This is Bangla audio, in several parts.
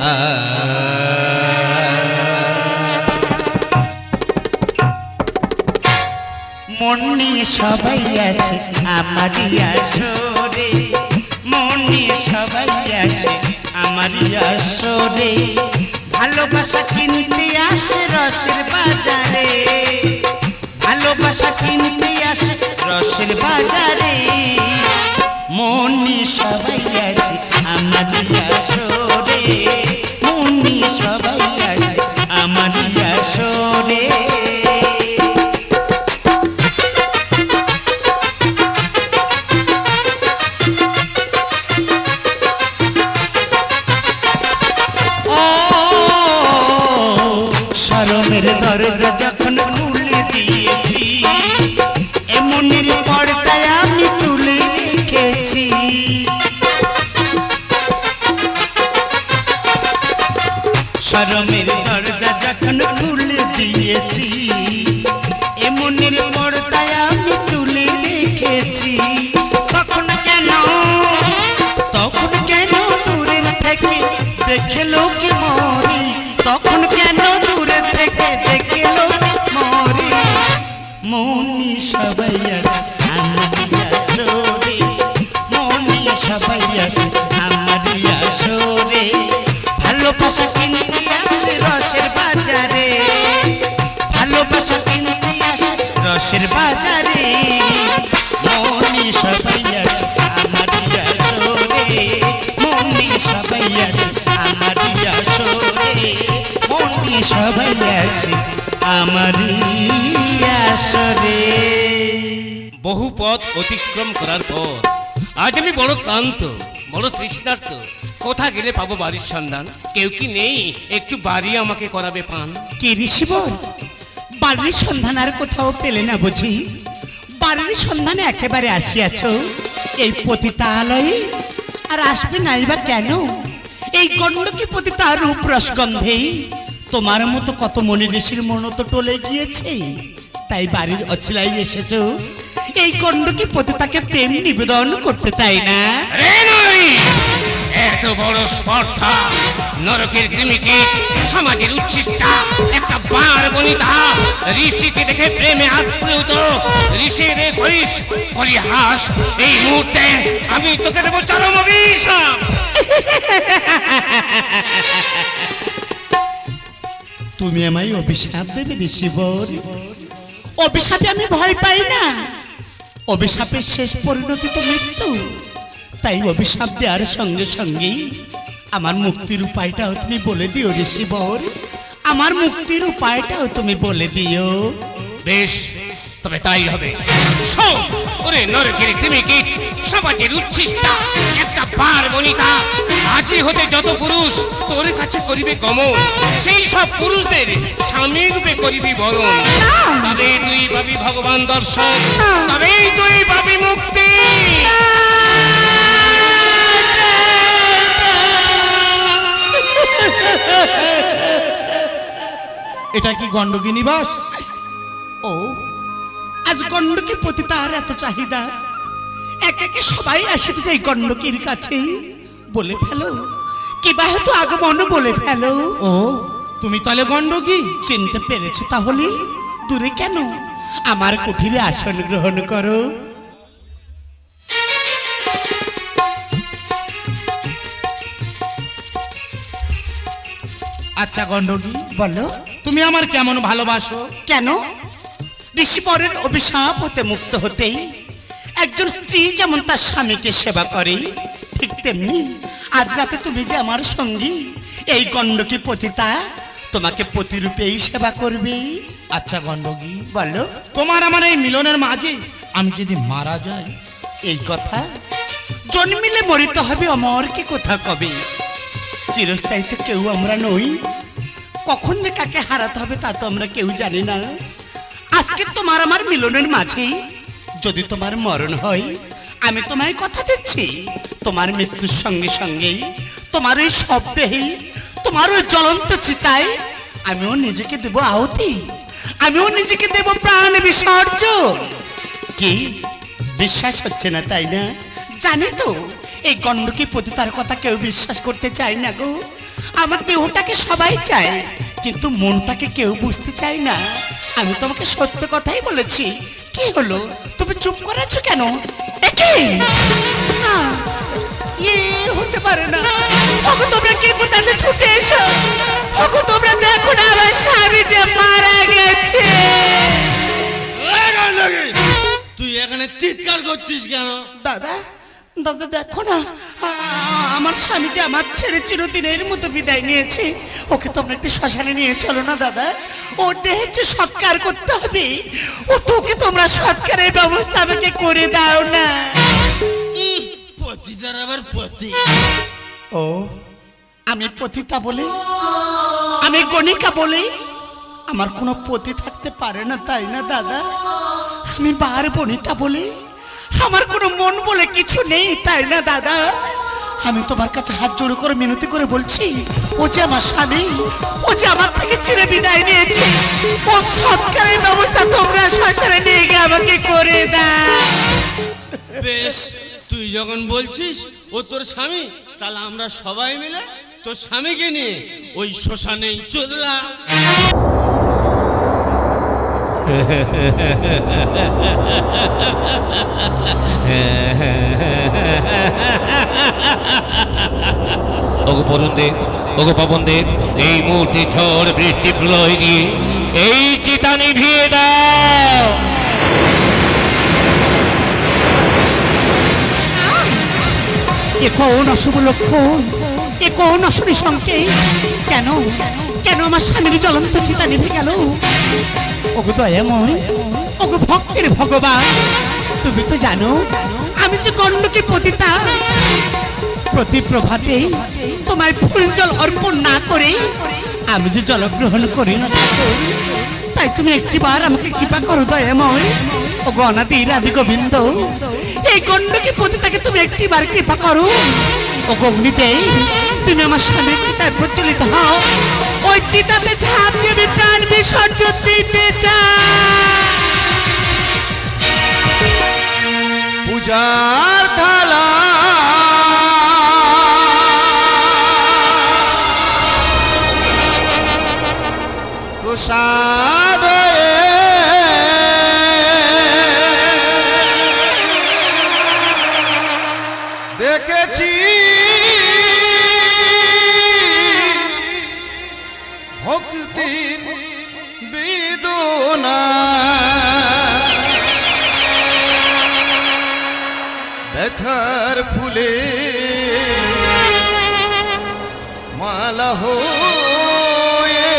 মন নিয়ে সবাই আসে আমারই আসরে, মন নিয়ে সবাই আসে আমারই আসরে, ভালোবাসা কিনতে আসে রসের বাজারে, ভালোবাসা কিনতে আসে রসের বাজারে, মন নিয়ে সবাই আসে আমারই আসরে, মন নিয়ে সবাই আসে আমারই আসরে। শরমের দরজা যখন খুলে দিয়েছি, এমনের পর্দায় আমি তুলে রেখেছি, শরমের দরজা যখন খুলে দিয়েছি, এমনের পর্দায় আমি তুলে রেখেছি, তখন কেন দূরের থেকে দেখে লোকে মরি, তখন কেন দূরে থেকে দেখে লোকে মরি, মনি সবাই আসে আমারই আসরে, মনি সবাই আসে আমারই আসরে, ভালোবাসা কিনতে আসে রসের বাজারে, ভালোবাসা কিনতে আসে রসের বাজারে, মনি সবাই আসে আমারই আসরে, মনি সবাই আসে আমারই আসরে, মনি সবাই আসে আমারই আসরে। বহু পথ অতিক্রম করার পর আজ আমি বড় ক্লান্ত, বড় তৃষ্ণার্ত। কোথা গেলে পাবো বাড়ির সন্ধান? কেউ কি নেই একটু বাড়ি আমাকে করাবে পান? কি ঋষিবর, বাড়ির সন্ধান আর কোথাও পেলে না বুঝি? বাড়ির সন্ধানে একেবারে আসিয়াছ এই পতিতালয়ে, আর আসবে নাই বা কেন? এই গণ্ডকী পতিতা রূপ রসগন্ধে তোমার মতো কত মনি ঋষির মন তো টলে গিয়েছে, তাই বাড়ির অছিলাই এসেছো এই গণ্ডকী পতিতাকে প্রেম নিবেদন করতে, তাই না? এত বড় স্পর্ধা, নরকের কৃমিকে, সমাজের উচ্ছিষ্টা একটা বার বনিতা ঋষিকে দেখে প্রেমে আপ্লুত, ঋষির করিস পরিহাস, এই মুহূর্তে আমি তোকে দেবো চরম অভিশাপ। তুমি আমায় অভিশাপ দেবে ঋষিবর? অভিশাপে আমি ভয় পাই না, অভিশাপের শেষ পরিণতি তো মৃত্যু, তাই অভিশাপ দেওয়ার সঙ্গে সঙ্গেই আমার মুক্তির উপায়টাও তুমি বলে দিও ঋষিবর, আমার মুক্তির উপায়টাও তুমি বলে দিও। বেশ, তবে তাই হবে। শোন, ওরে নরকের কৃমিকীট, সমাজের উচ্ছিষ্টা একটা বার বনিতা, আজি হতে যত পুরুষ তোর কাছে করিবে গমন, সেই সব পুরুষদের স্বামী রূপে করিবি বরণ, তবেই তুই পাবি ভগবান দর্শন, তবেই তুই পাবি মুক্তি। এটা কি গণ্ডকী নিবাস? ও, আজ গণ্ডকী পতিতার এত চাহিদা, একে একে সবাই আসিতে যাই গণ্ডকীর কাছে, বলে ফেলো কিবা হয়তো আগমন বলে ফেলো। ও, তুমি তাহলে গণ্ডকী? চিনতে পেরেছো তাহলে? দূরে কেন, আমার কুঠিরে আসন গ্রহণ করো। আচ্ছা গণ্ডকী, বলো তুমি আমার কেমন ভালোবাসো? কেন? ঋষিবরের অভিশাপ হতে মুক্ত হতেই একজন স্ত্রী যেমন তার স্বামীকে সেবা করে, ঠিক তেমনি আজ রাতে তুমি যে আমার সঙ্গী, এই গণ্ডকী পতিতা তোমাকে পতিরূপেই সেবা করবে। আচ্ছা গণ্ডকী, বলো তোমার আমার এই মিলনের মাঝে আমি যদি মারা যাই? এই কথা জন্মিলে মরিতে হবে, অমর কি কথা কবে? চিরস্থায়ী তো কেউ আমরা নই, কখন যে কাকে হারাতে হবে তা তো আমরা কেউ জানি না। আজকে তোমার আমার মিলনের মাঝে যদি তোমার মরণ হয়, আমি তোমায় কথা দিচ্ছি, তোমার মৃত্যুর সঙ্গে সঙ্গেই তোমার ওই শব্দেই, তোমার ওই জ্বলন্ত চিতায় আমিও নিজেকে দেব আহুতি, আমিও নিজেকে দেব প্রাণ বিসর্জন। কি বিশ্বাস হচ্ছে না তাই না? জানি তো এই গণ্ডকী পতিতার কথা কেউ বিশ্বাস করতে চায় না গো, আমার দেহটাকে সবাই চায়, কিন্তু মনটাকে কেউ বুঝতে চায় না। আমি তোমাকে সত্য কথাই বলেছি। কি হলো, তুমি চুপ করে আছো কেন? একে না, হতে পারে না। ওগো তোমরা কে কোথায় যে ছুটে এসো? ওগো তোমরা দেখো না, আমার স্বামী যে মারা গেছে। তুই এখানে চিৎকার করছিস কেন? দাদা, দাদা দেখো না, আমার স্বামী যে আমার ছেড়ে চিরদিনের মতো বিদায় নিয়েছে। ওকে তোমরা একটু শ্মশানে নিয়ে চলো না দাদা। ওর দেহের যে সৎকার করতে হবে, ও তোকে তোমরা সৎকারের ব্যবস্থা আমাকে করে দাও না। পতিতার আবার পতি। ও, আমি পতিতা বলে, আমি গণিকা বলে আমার কোনো পতি থাকতে পারে না, তাই না দাদা? আমি বার বনিতা বলে আমার কোনো মন বলে কিছু নেই, তাই না দাদা? আমি তোমার কাছে হাত জোড়ো করে মিনতি করে বলছি, ও যে আমার স্বামী, ও যে আমার থেকে চিরে বিদায় নিয়েছে, ও সৎকারের ব্যবস্থা তোমরা শ্মশানে নিয়ে গিয়ে আমাকে করে দাও। বেশ, তুই যখন বলছিস ও তোর স্বামী, তাহলে আমরা সবাই মিলে তোর স্বামীকে নিয়ে ওই শ্মশানেই চললাম। ওগো বলুন দেব, ওগো পবন দেব, এই মুহূর্তে ঝড় বৃষ্টি প্রলয় দিয়ে এই চিতা নিভিয়ে দাও। এ কোন অশুভ লক্ষণ, এ কোন অশুভ সংকেত? কেন কেন আমার স্বামীর জ্বলন্ত চিতা নিভে গেল? ওগো দয়াময়, ওগো ভক্তের ভগবান, তুমি তো জানো আমি যে গণ্ডকে পতিতা। প্রতি প্রভাতে তোমায় ফুল জল অর্পণ না করে আমি যে জলগ্রহণ করি না ঠাকুর। তাই তুমি একটিবার আমাকে কৃপা করো দয়াময়। ওগো অনাদির আদি গোবিন্দ, এই গণ্ডকে পতিতাকে তুমি একটিবার কৃপা করো। ওগো অগ্নিদেব, তুমি আমার স্বামীর চিতায় প্রচলিত হও। ওই চিতাতে ঝাঁপ দিয়ে আমি প্রাণ বিসর্জন দিতে চাই। পূজার থালা প্রসাদ দেখেছি ভক্তির বেদনা, ব্যথার ফুলে মালা হয়ে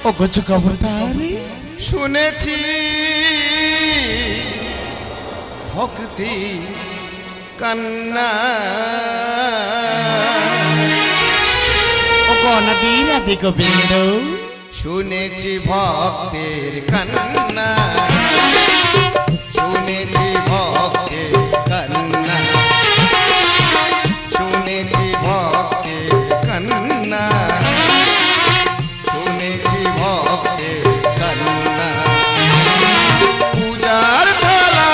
ওগো যুগাবতারে, শুনেছি ভক্তি কান্না, ওগো অনাদির আদি গোবিন্দ, শুনেছি ভক্তের কান্না, শুনেছি ভক্তের কান্না, শুনেছি ভক্তের কান্না, শুনেছি ভক্তের কান্না। পূজার থালা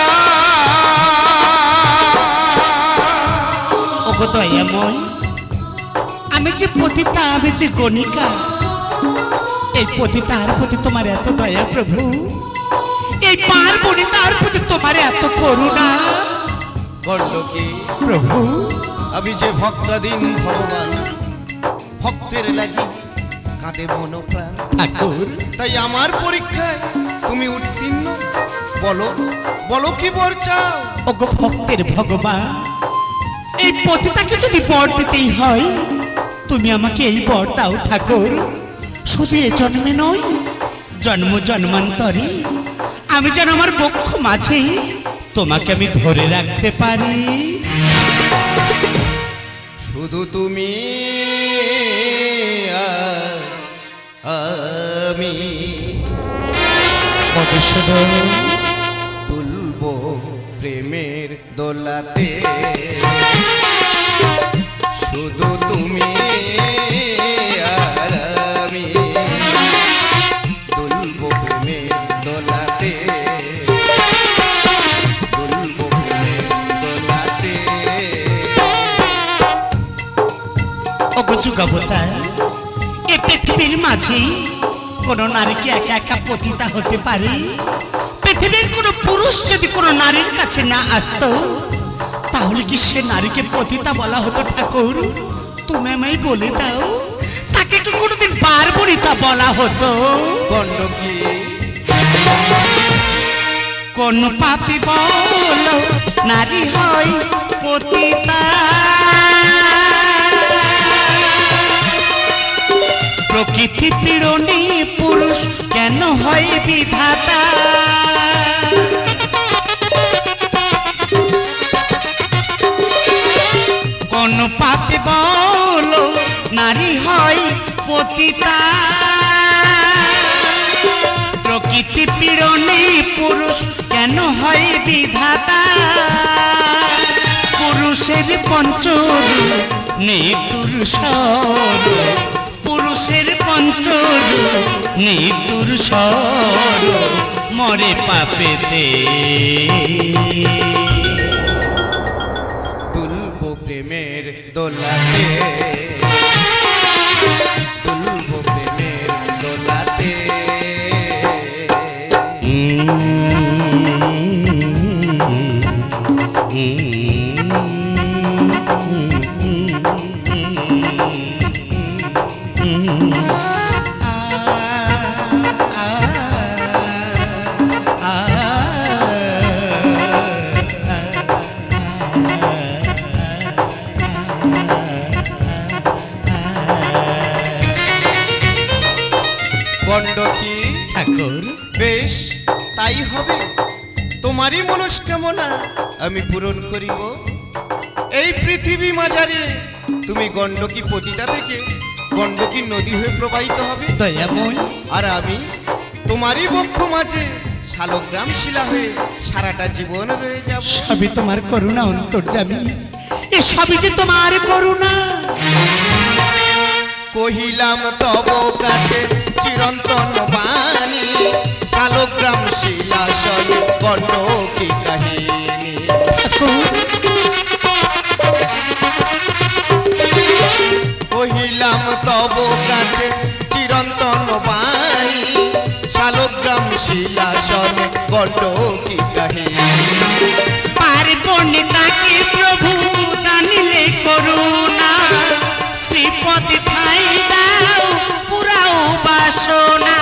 ওগো দয়াময়, আমি যে পতিতা, আমি যে গণিকা, এই পতিতার প্রতি তোমার এত দয়া প্রভু, এই পার বনিতার প্রতি তোমার এত করুণা করল কি প্রভু। আমি যে ভক্তাধীন ভগবান, ভক্তের লাগি কাঁদে মন প্রাণ। ঠাকুর, তাই আমার পরীক্ষায় তুমি উত্তীর্ণ। বলো বলো কি বর চাও? ওগো ভক্তের ভগবান, এই পতিতাকে যদি বর দিতেই হয়, তুমি আমাকে এই বর দাও ঠাকুর। শুধু এ জন্মে নয়, জন্ম জন্মান্তরে আমি যেন আমার বক্ষ মাঝে তোমাকে আমি ধরে রাখতে পারি। শুধু তুমি আর আমি মধুসূদন, তুলব প্রেমের দোলাতে, শুধু তুমি আর আমি তুলব প্রেমের দোলাতে, তুলব প্রেমের দোলাতে। ওগো যুগবতা, এ পৃথিবীর মাঝে কোন নারী কি একা একা পতিতা হতে পারে? পৃথিবীর কোন পুরুষ যদি কোন নারীর কাছে না আসতো, তাহলে কি সে নারীকে পতিতা বলা হতো? ঠাকুর, তুমি আমায় বলে দাও, তাকে কি কোনোদিন বারবনিতা বলা হতো? গণ্ডকী কোন পাপী বলো নারী হয় পতিতা? প্রকৃতি পীড়নে পুরুষ কেন হয় বিধাতা? কোন পাপী বলো নারী হয় পতিতা? প্রকৃতি পীড়নে পুরুষ কেন হয় বিধাতা? পুরুষের পঞ্চরূপ নিতুর স্বরূপ, পুরুষের পঞ্চরূপ নিতুর স্বরূপ, মরে পাপেতে তুলবো প্রেমের দোলাতে, তুলবো প্রেমের দোলাতে। গণ্ডকী ঠাকুর, বেশ তাই হবে, তোমারই মনস্কামনা আমি পূরণ করিব। এই পৃথিবী মাঝারে তুমি গণ্ডকী পতিতা থেকে গণ্ডকী নদী হয়ে প্রবাহিত হবে, দয়াময়, আর আমি তোমারই বক্ষ মাঝে শালগ্রাম শিলা হয়ে সারাটা জীবন রয়ে যাব। সবই তোমার করুণা অন্তর্যামী, এ সবই যে তোমার করুণা। কহিলাম তব কাছে চিরন্তন বাণী, শালগ্রাম শিলাসন গণ্ডকী কাহিনী। কহিলাম তব কাছে চিরন্তন বাণী, শালগ্রাম শিলাসন গণ্ডকী কাহিনী। পার্বণিতাকে প্রভু দানিলে করুণা, শ্রীপতি ঠাই দাও পুরাও বাসনা।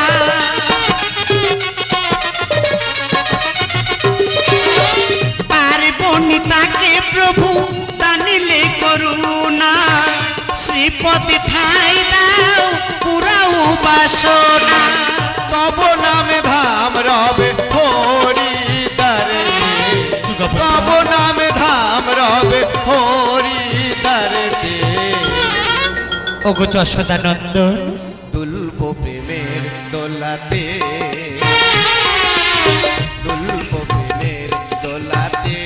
পার্বণিতাকে প্রভু দানিলে করুণা, শ্রীপতি ঠাই দাও পুরাও বাসনা। তব নামে ধাম রবে হরি তারে, তব নামে ধাম রবে হরি তারে। ওগো যশোদানন্দন, দুলবো প্রেমের দোলাতে, দুলবো প্রেমের দোলাতে।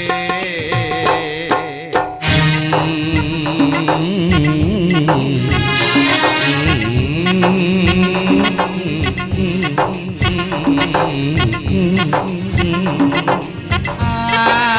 আ